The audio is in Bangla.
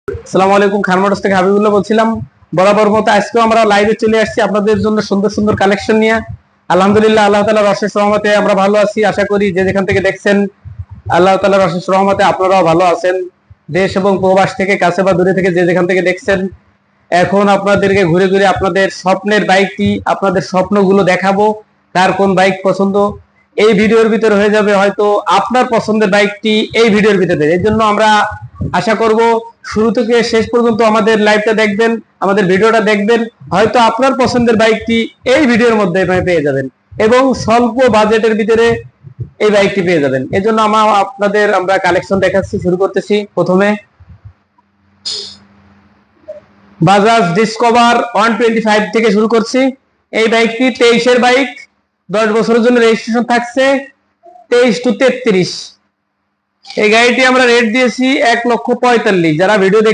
আসসালামু আলাইকুম, খান মোটরস থেকে হাবিবুল্লাহ বলছিলাম। বরাবর মতো আজকেও আমরা লাইভে চলে আসছি আপনাদের জন্য সুন্দর সুন্দর কালেকশন নিয়ে। আলহামদুলিল্লাহ, আল্লাহ তাআলার অশেষ রহমতে আমরা ভালো আছি। আশা করি যে যেখান থেকে দেখছেন আল্লাহ তাআলার অশেষ রহমতে আপনারাও ভালো আছেন। দেশ এবং প্রবাস থেকে, কাছে বা দূরে থেকে যে যেখান থেকে দেখছেন, এখন আপনাদেরকে ঘুরে ঘুরে আপনাদের স্বপ্নের বাইকটি, আপনাদের স্বপ্নগুলো দেখাবো। কার কোন বাইক পছন্দ এই ভিডিওর ভিতরে হয়ে যাবে, হয়তো আপনার পছন্দের বাইকটি এই ভিডিওর ভিতরে। এর জন্য আমরা আশা করব শুরু থেকে শেষ পর্যন্ত আমাদের লাইভটা দেখবেন, আমাদের ভিডিওটা দেখবেন। হয়তো আপনার পছন্দের বাইকটি এই ভিডিওর মধ্যে পেয়ে যাবেন এবং স্বল্প বাজেটের ভিতরে এই বাইকটি পেয়ে যাবেন। এজন্য আমরা কালেকশন দেখাচ্ছি। শুরু করতেছি প্রথমে বাজাজ ডিসকভার 125 থেকে শুরু করছি। এই বাইকটি 23-এর বাইক, 10 বছরের জন্য রেজিস্ট্রেশন থাকছে, 23 to 33। এই গাড়িটি আমরা রেট দিয়েছি 1,45,000। যারা ভিডিও